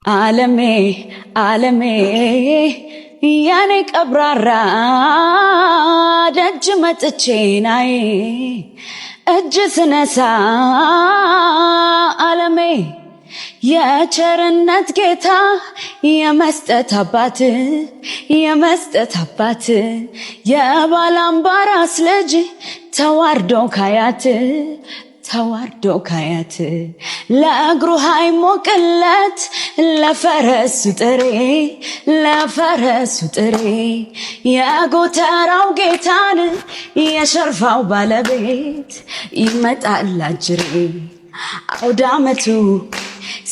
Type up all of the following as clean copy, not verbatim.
ዓለሜ ዓለሜ ያኔ ቀብራራ ደጅ መጥቼ ናይ እጅ ስነሳ ዓለሜ የቸርነት ጌታ የመስጠት አባት የባላምባራስ ልጅ ተዋርዶ ካያት ለእግሩ ሃይሞቅለት ለፈረሱ ጥሬ የጎተራው ጌታን የሸርፋው ባለቤት ይመጣል አጅሬ አውደ ዓመቱ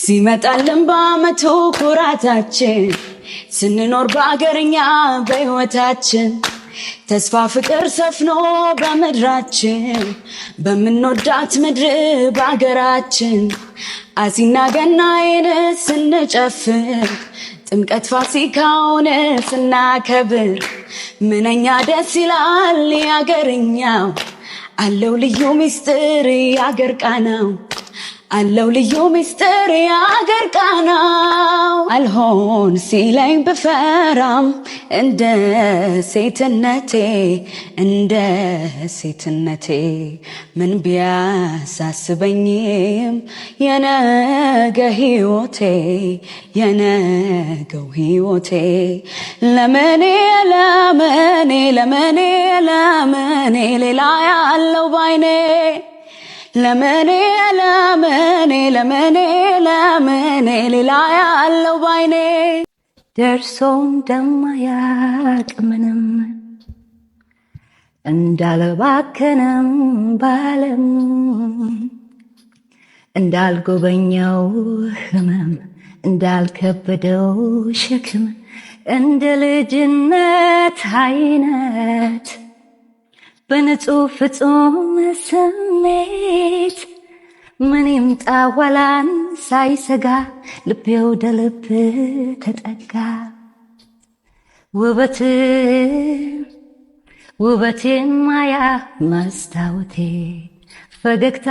ሲመጣልን በዓመቱ ኩራታችን ስንኖር በአገርኛ በሕይወታችን ተስፋ ፍቅር ሰፍኖ በምድራችን በምንወዳት ምድር በአገራችን አሲና ገናዬን ስንጨፍር ጥምቀት ፋሲካውን ስናከብር ምንኛ ደስ ይላል ያገርኛው አለው ልዩ ሚስጥር ያገር ቃናው አለው ልዩ ሚስጥር ያገር ቃናው አልሆን ሲለኝ ብፈራም እንደ ሴትነቴ ምን ቢያሳስበኝም የነገው ሕይወቴ ለመኔ ሌላ ያለው ባይኔ ለመኔ ሌላ ያለው ባይኔ ደርሶ እንደማያውቅ ምንም እንዳልባከነም ባለም እንዳልጎበኘው ህመም እንዳልከበደው ሸክም እንደ ልጅነት አይነት በንጹህ ፍጹም ስሜት ምን ይምጣ ዋላን ሳይሰጋ ልቤ ወደ ልብ ተጠጋ ውበቴን ማያ መስታወቴ ፈገግታ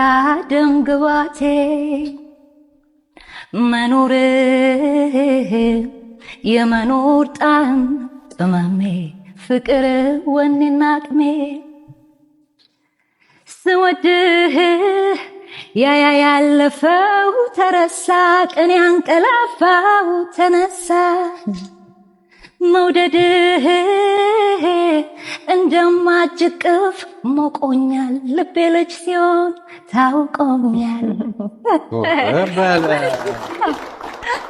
ደምግባቴ መኖር የመኖር ጣዕም ጥመሜ ፍቅር ወኔና አቅሜ ስወድህ ያለፈው ተረሳ ቀን ያንቀላፋው ተነሳ መውደድህ እንደማጅቅፍ ሞቆኛል ልቤ ልጅ ሲሆን ታውቆኛል።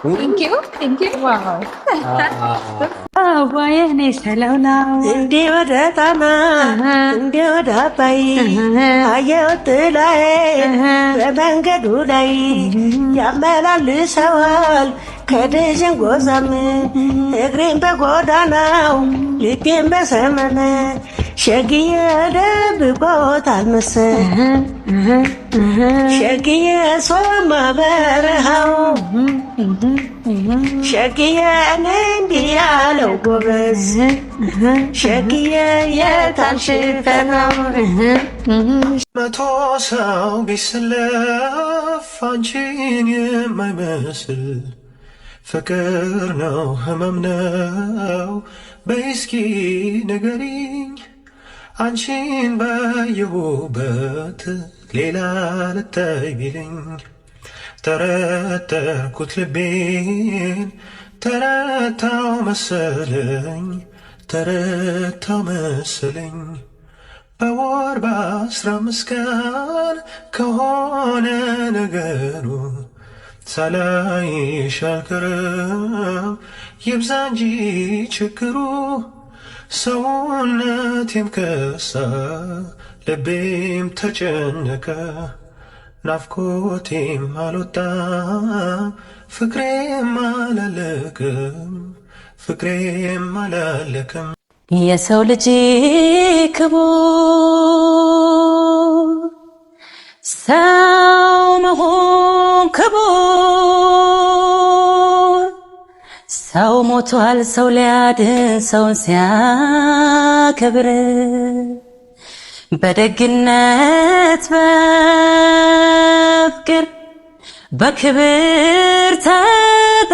Thank you. Wow. Wayne salona. Indi wada tama. Indi wada pai. Ayo tulai. Rebanga dulai. Yamela lisawal. Kadejeng gozame. Egrim be godanau. Lipim be semane. Shagiya de bigotal mase. Shagiya soma berhau. Shagiya nendialo gobez. Shagiya yetal shifenau. መቶሰው ቢስለፍ አንቺን የማይመስል ፍቅር ነው ህመም ነው በይስኪ ንገሪኝ አንቺን ባየሁበት ሌላ ልታይ ቢለኝ ተረተርኩት ልቤን ተረታው መሰለኝ በወር በ15 ቀን ከሆነ ነገሩ ሳላይሽ አልቀርም ይብዛ እንጂ ችግሩ ሰውነቴም ከሳ ልቤም ተጨነቀ ናፍቆቴም አልወጣም ፍቅሬም አላለቅም የሰው ልጅ ክቡር ሰው መሆን ክቡር ሰው ሞቷል ሰው ሊያድን ሰውን ሲያከብር በደግነት በፍቅር በክብር ተጠ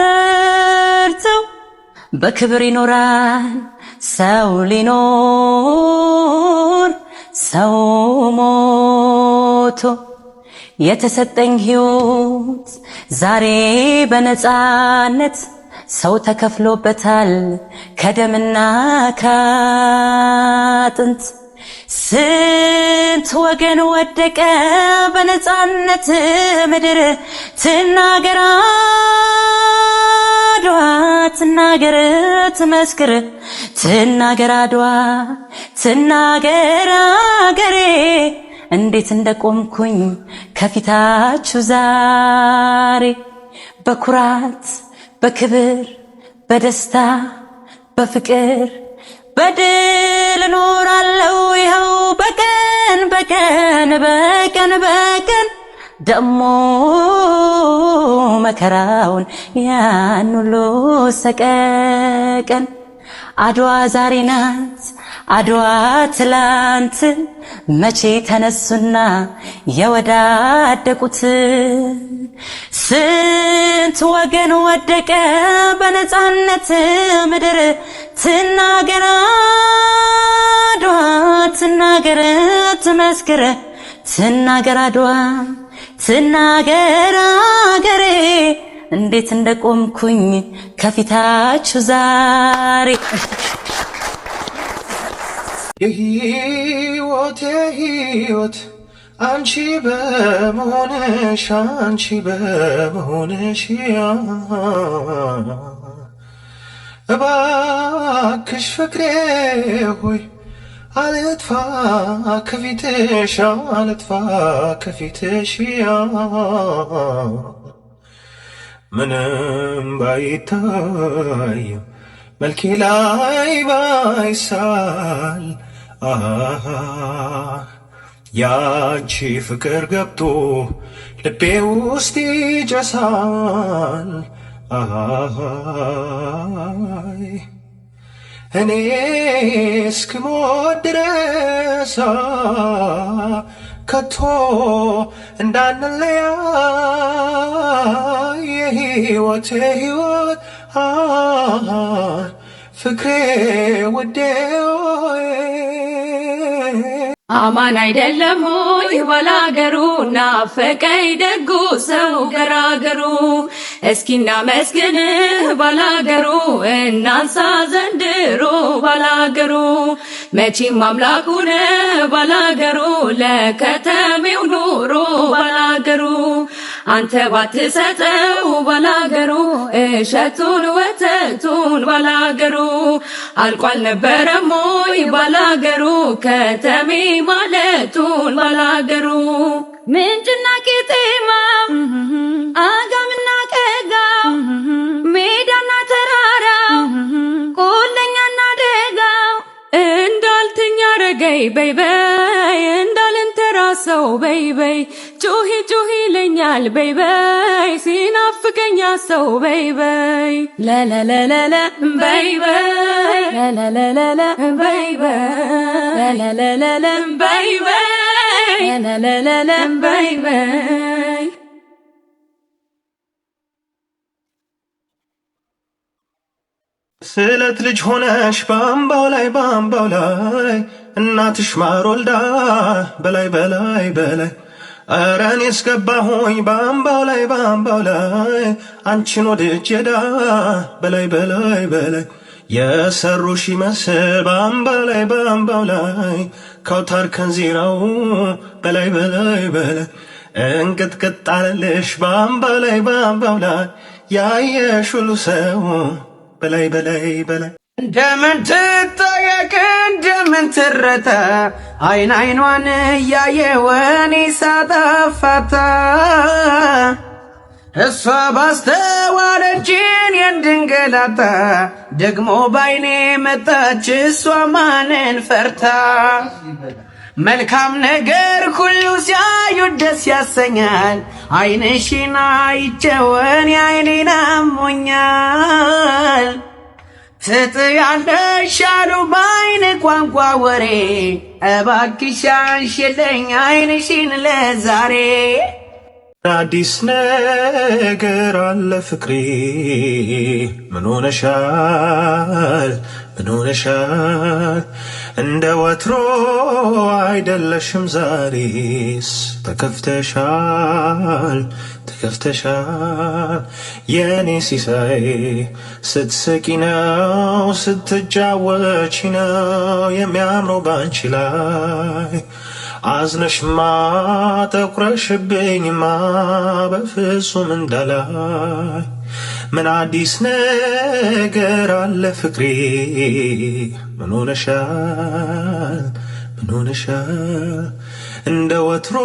በክብር ይኖራል ሰው ሊኖር ሰው ሞቶ የተሰጠኝ ሕይወት ዛሬ በነፃነት ሰው ተከፍሎበታል ከደምና ካጥንት ስንት ወገን ወደቀ በነፃነት ምድር ትናገር አድዋ ትናገር ትመስክር ትናገር አድዋ ትናገር አገሬ እንዴት እንደቆምኩኝ ከፊታችሁ ዛሬ በኩራት በክብር በደስታ በፍቅር በድል እኖራለሁ ይኸው በቀን በቀን በቀን በቀን ደሞ መከራውን ያን ሁሉ ሰቀቀን አድዋ ዛሬ ናት አድዋ ትላንት መቼ ተነሱና የወዳደቁት ስንት ወገን ወደቀ በነፃነት ምድር ትናገር አድዋ ትናገር ትመስክር ትናገር አድዋ ትናገር አገሬ እንዴት እንደቆምኩኝ ከፊታችሁ ዛሬ የሕይወቴ ሕይወት አንቺ በመሆንሽ እባክሽ ፍቅሬ ሆይ አልጥፋ ከፊትሽ ምንም ባይታይም መልኬ ላይ ባይሳል ያንቺ ፍቅር ገብቶ ልቤ ውስጥ ይጨሳል እኔ እስክሞት ድረስ ከቶ እንዳንለያይ የሕይወቴ ሕይወት ፍቅሬ ውዴ አማን አይደለም ሆይ ባላገሩ ናፈቀኝ ደጉ ሰው ገራገሩ እስኪና መስገን ባላገሩ እናንሳ ዘንድሮ ባላገሩ መቼም አምላኩ ነው ባላገሩ ለከተሜው ኑሮ ባላገሩ አንተ ባትሰጠው ባላገሩ እሸቱን ወተቱን ባላገሩ አልቋል ነበረም ሆይ ባላገሩ ከተሜ ማለቱን ባላገሩ ምንጭና ቄጤማ አጋምና ቀጋ ሜዳና ተራራ ቆለኛና ደጋው እንዳልተኛ ረገይ በይበይ እንዳልንተራሰው በይበይ ጩሂ ጩሂ ይለኛል በይበይ ሲናፍቀኛ ሰው በይበይ ለለለለለ በይበይ ለለለለለ በይበይ ለለለለለ በይበይ ለለለለለ በይበይ ስለት ልጅ ሆነሽ በአምባው ላይ እናትሽ ማር ወልዳ በላይ ኧረ እኔስ ገባሁኝ በአምባው ላይ አንቺን ወድጄዳ በላይ የሰሩሽ ይመስል በአምባው ላይ ከውታር ከንዚራው በላይ እንቅጥቅጥ አለልሽ በአምባው ላይ ያየሽ ሁሉ ሰው በላይ እንደምን ትጠየቅ እንደምን ትረታ አይን አይኗን እያየ ወኔ ሳጠፋታ እሷ ባስተዋለችን የእንድንገላታ ደግሞ ባይኔ መጣች እሷ ማንን ፈርታ መልካም ነገር ሁሉ ሲያዩት ደስ ያሰኛል አይንሽን አይቼው እኔ አይኔን አሞኛል ትጥያለሽ አሉ በአይን ቋንቋ ወሬ እባክሽ አንሺልኝ አይንሽን ለዛሬ አዲስ ነገር አለ ፍቅሬ ምን ሆነሻል ምን ሆነሻል እንደ ወትሮ አይደለሽም ዛሬስ ተከፍተሻል ተከፍተሻል የኔ ሲሳይ ስትስቂ ነው ስትጫወቺ ነው የሚያምረው ባንቺ ላይ አዝነሽማ ጠቁረሽብኝማ በፍጹም እንዳላይ ምን አዲስ ነገር አለ ፍቅሬ ምን ሆነሻል ምን ሆነሻል እንደ ወትሮ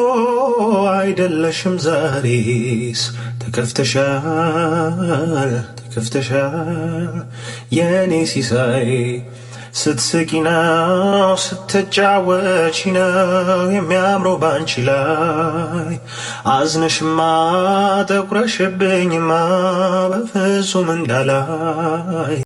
አይደለሽም ዛሬስ ተከፍተሻል ተከፍተሻል የኔ ሲሳይ ስትስቂ ነው ስትጫወቺ ነው የሚያምረው ባንቺ ላይ አዝነሽማ ጠቁረሽብኝማ በፍጹም እንዳላይ